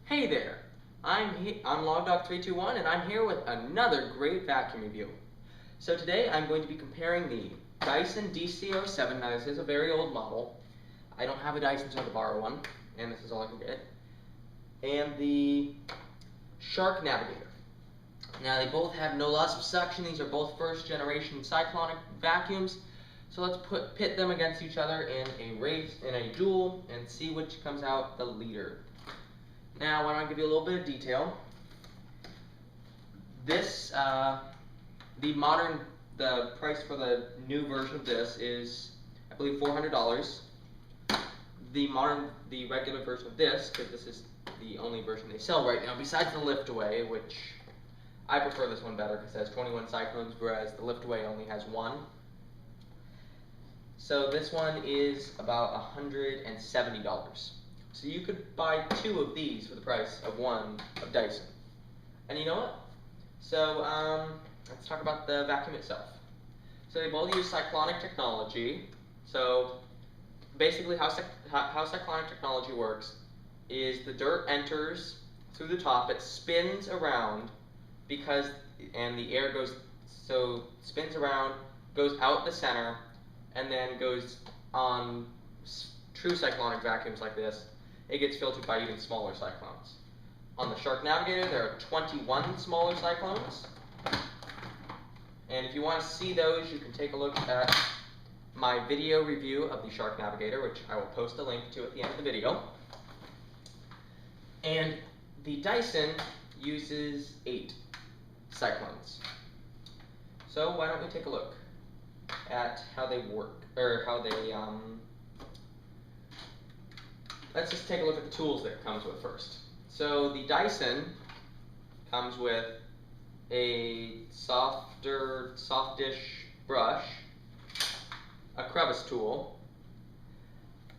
Hey there, I'm LogDog321 and I'm here with another great vacuum review. So today I'm going to be comparing the Dyson DC07, now this is a very old model, I don't have a Dyson so I had to borrow one, and this is all I can get, and the Shark Navigator. Now they both have no loss of suction, these are both first generation Cyclonic vacuums, so let's pit them against each other in a duel and see which comes out the leader. Now, why don't I give you a little bit of detail? This, the price for the new version of this is, I believe, $400. The regular version of this, because this is the only version they sell right now, besides the lift-away, which I prefer this one better because it has 21 cyclones, whereas the lift-away only has one. So this one is about $170. So you could buy two of these for the price of one of Dyson. And you know what? So let's talk about the vacuum itself. So they both use cyclonic technology. So basically how cyclonic technology works is the dirt enters through the top, it spins around and the air spins around, goes out the center, and then goes on true cyclonic vacuums like this. It gets filtered by even smaller cyclones. On the Shark Navigator, there are 21 smaller cyclones. And if you want to see those, you can take a look at my video review of the Shark Navigator, which I will post a link to at the end of the video. And the Dyson uses 8 cyclones. So why don't we take a look at how they work, or how they, let's just take a look at the tools that it comes with first. So the Dyson comes with a softish brush, a crevice tool.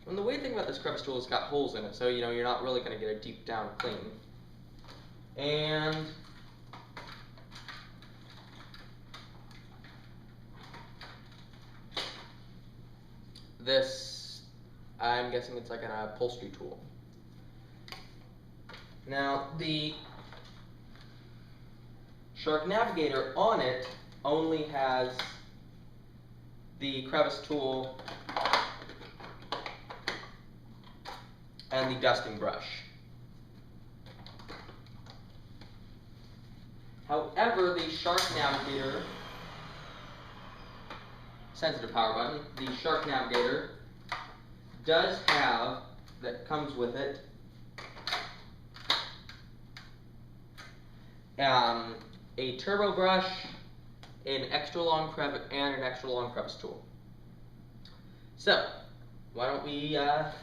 And the weird thing about this crevice tool is it's got holes in it, so you're not really going to get a deep down clean. And this, I'm guessing it's like an upholstery tool. Now, the Shark Navigator on it only has the crevice tool and the dusting brush. However, the Shark Navigator, sensitive power button, the Shark Navigator does have, that comes with it, a turbo brush, an extra long crevice tool. So, why don't we have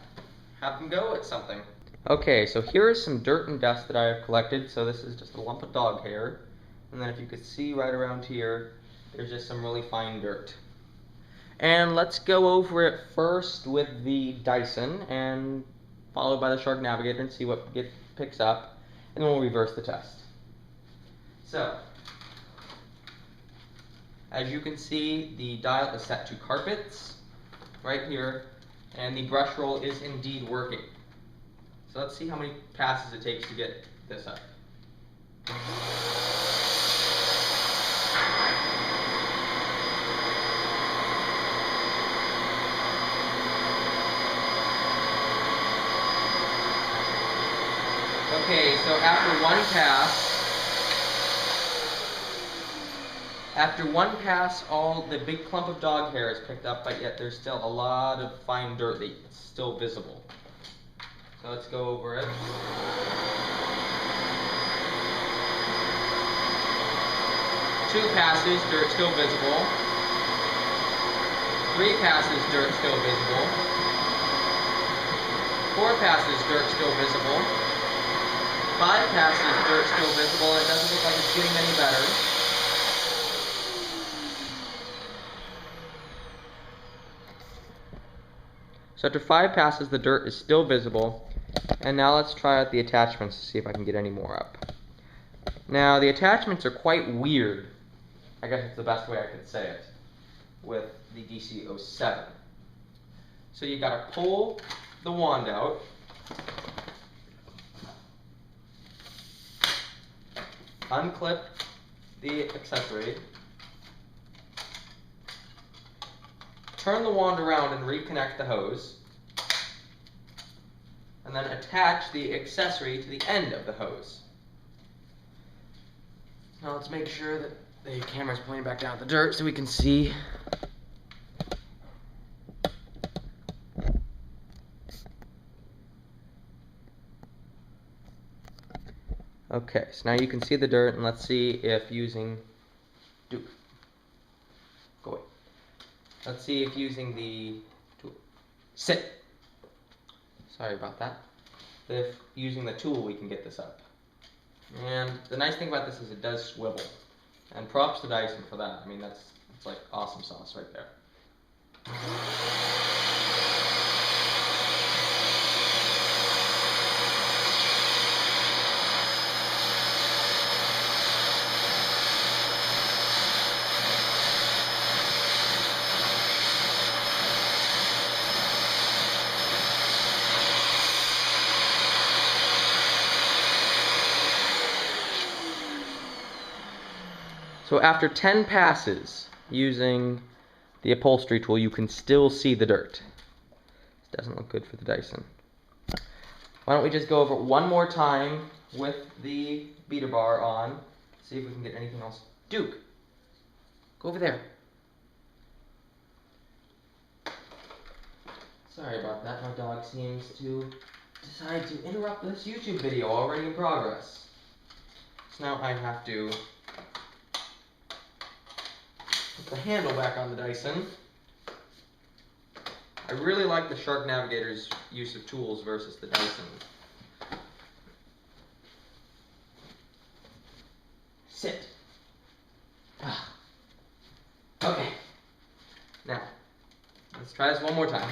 them go at something? Okay, so here is some dirt and dust that I have collected. So this is just a lump of dog hair, and then if you could see right around here, there's just some really fine dirt. And let's go over it first with the Dyson, and followed by the Shark Navigator, and see what picks up, and then we'll reverse the test. So, as you can see, the dial is set to carpets, right here, and the brush roll is indeed working. So let's see how many passes it takes to get this up. Okay, so after one pass, all the big clump of dog hair is picked up, but yet there's still a lot of fine dirt that's still visible. So let's go over it. 2 passes, dirt still visible. 3 passes, dirt still visible. 4 passes, dirt still visible. 5 passes, dirt still visible, and it doesn't look like it's getting any better. So after 5 passes, the dirt is still visible. And now let's try out the attachments to see if I can get any more up. Now, the attachments are quite weird. I guess it's the best way I could say it, with the DC07. So you gotta pull the wand out. unclip the accessory, turn the wand around and reconnect the hose, and then attach the accessory to the end of the hose. Now let's make sure that the camera's pointing back down at the dirt so we can see. Okay, so now you can see the dirt, and let's see if using Go away. Let's see if using the tool. Sit. Sorry about that. If using the tool we can get this up. And the nice thing about this is it does swivel. And props to Dyson for that. I mean, it's like awesome sauce right there. So after 10 passes using the upholstery tool, you can still see the dirt. This doesn't look good for the Dyson. Why don't we just go over it one more time with the beater bar on, see if we can get anything else. Duke, go over there. Sorry about that, my dog seems to decide to interrupt this YouTube video already in progress. So now I have to put the handle back on the Dyson. I really like the Shark Navigator's use of tools versus the Dyson. Sit. Okay. Now, let's try this one more time.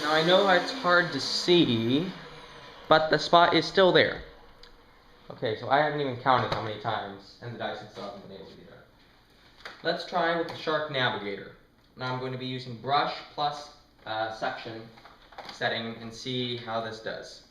Now I know it's hard to see, but the spot is still there. Okay, so I haven't even counted how many times, and the Dyson still hasn't been able to do that. Let's try with the Shark Navigator. Now I'm going to be using brush plus section setting and see how this does.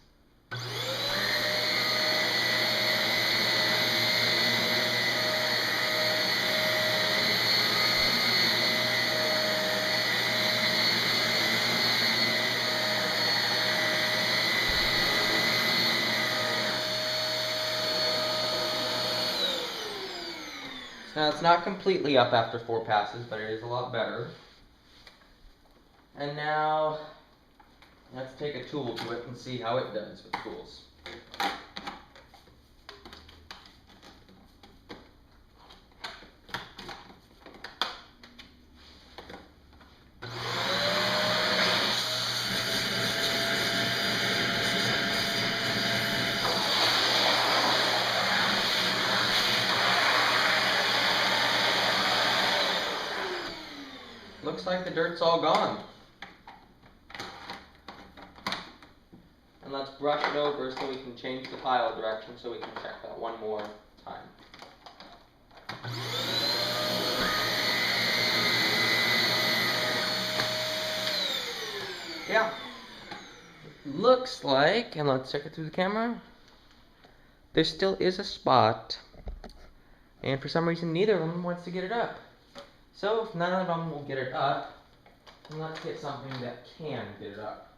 Now it's not completely up after 4 passes, but it is a lot better. And now let's take a tool to it and see how it does with tools. Looks like the dirt's all gone. And let's brush it over so we can change the pile direction so we can check that one more time. Yeah. Looks like, and let's check it through the camera, there still is a spot, and for some reason neither of them wants to get it up. So if none of them will get it up, then let's get something that can get it up.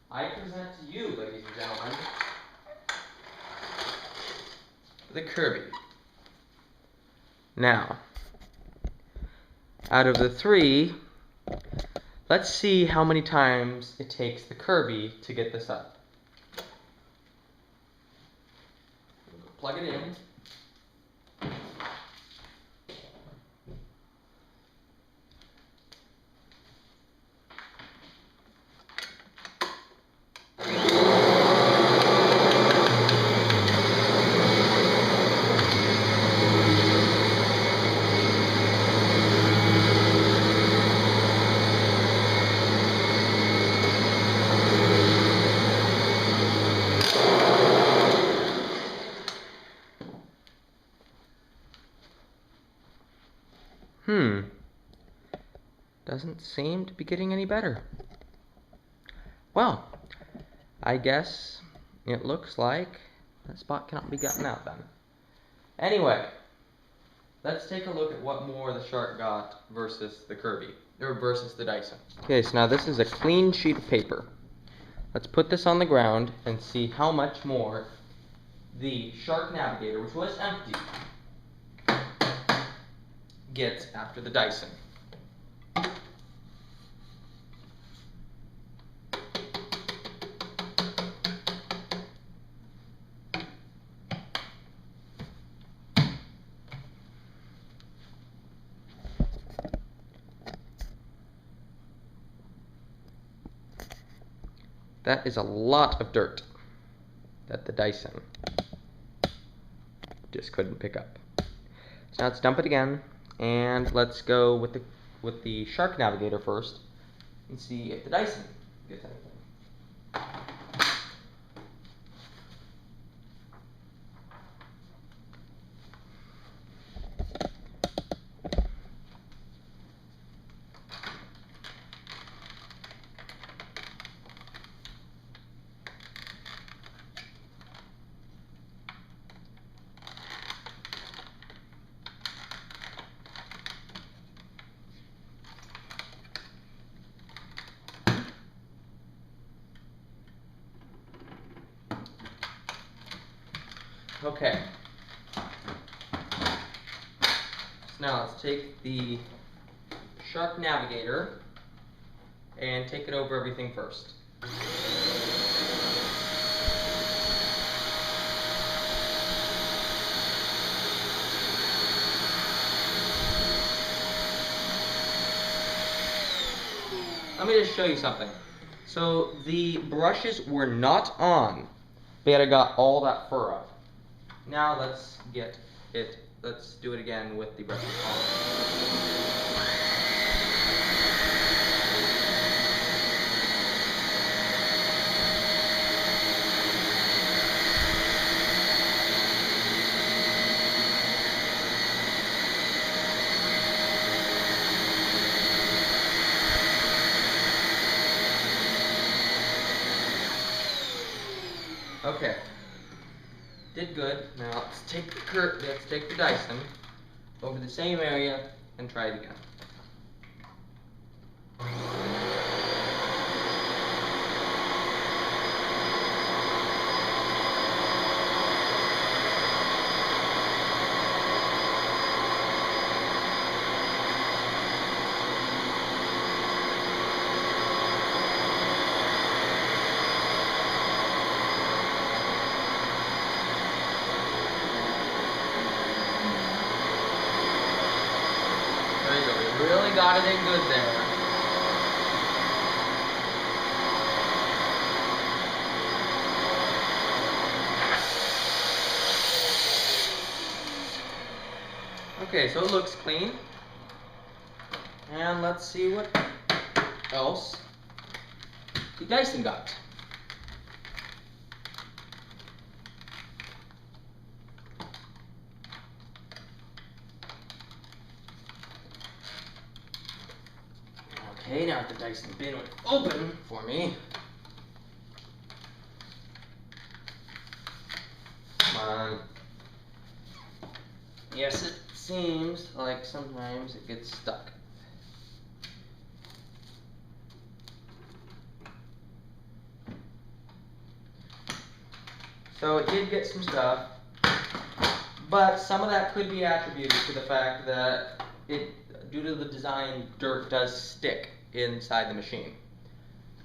I present to you, ladies and gentlemen, the Kirby. Now, out of the 3, let's see how many times it takes the Kirby to get this up. Plug it in. doesn't seem to be getting any better. Well, I guess it looks like that spot cannot be gotten out then. Anyway, let's take a look at what more the Shark got versus the Kirby, or versus the Dyson. Okay, so now this is a clean sheet of paper. Let's put this on the ground and see how much more the Shark Navigator, which was empty, gets after the Dyson. That is a lot of dirt that the Dyson just couldn't pick up. So now let's dump it again, and let's go with the Shark Navigator first and see if the Dyson gets anything. Okay. So now let's take the Shark Navigator and take it over everything first. Let me just show you something. So the brushes were not on, but I got all that fur up. Now let's do it again with the brushes on. Okay. Did good. Now let's take the Dyson over the same area and try it again. There you go. We really got it in good there. Okay, so it looks clean. And let's see what else the Dyson got. Okay, now the Dyson bin would open for me. Come on. Yes, it seems like sometimes it gets stuck. So it did get some stuff, but some of that could be attributed to the fact that due to the design, dirt does stick inside the machine,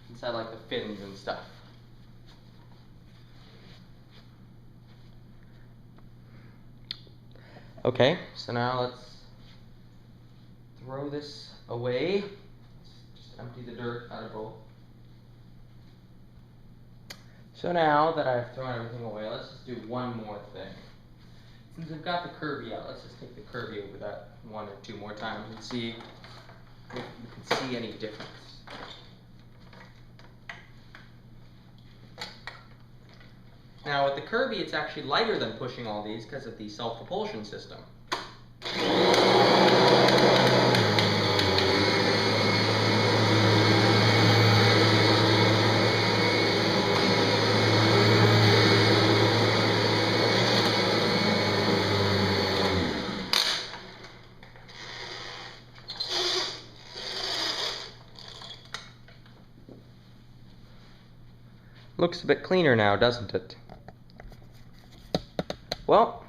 inside like the fins and stuff. Okay, so now let's throw this away. Just empty the dirt out of both. So now that I've thrown everything away, let's just do one more thing. Since I've got the Kirby out, let's just take the Kirby over that one or two more times and see if we can see any difference. Now with the Kirby, it's actually lighter than pushing all these because of the self-propulsion system. looks a bit cleaner now, doesn't it? Well,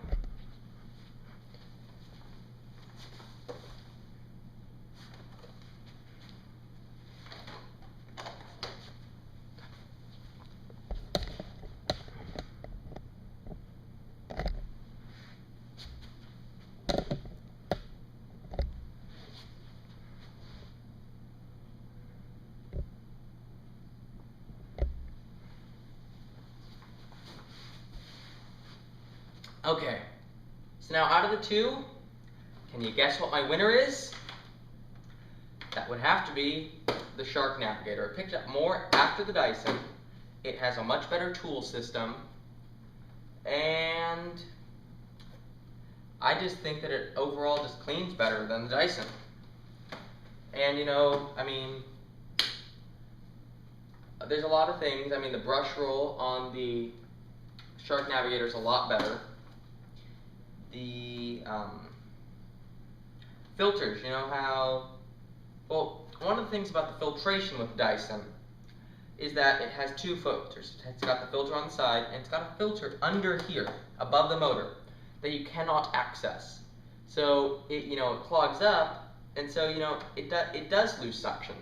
okay, so now out of the two, can you guess what my winner is? That would have to be the Shark Navigator. It picked up more after the Dyson. It has a much better tool system, and I just think that it overall just cleans better than the Dyson. And you know, I mean, there's a lot of things. I mean, the brush roll on the Shark Navigator is a lot better. The filters, you know how, well, one of the things about the filtration with Dyson is that it has two filters. It's got the filter on the side, and it's got a filter under here, above the motor, that you cannot access. So it, you know, it clogs up, and so, you know, it does lose suction.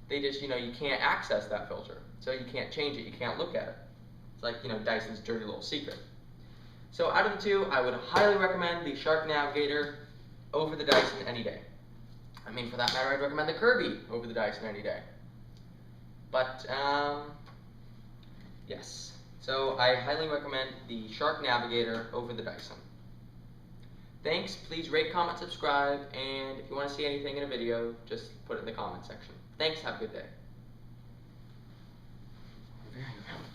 They just, you know, you can't access that filter, so you can't change it, you can't look at it. It's like, you know, Dyson's dirty little secret. So out of the two, I would highly recommend the Shark Navigator over the Dyson any day. I mean, for that matter, I'd recommend the Kirby over the Dyson any day. But, yes. So I highly recommend the Shark Navigator over the Dyson. Thanks. Please rate, comment, subscribe, and if you want to see anything in a video, just put it in the comment section. Thanks. Have a good day. Very well.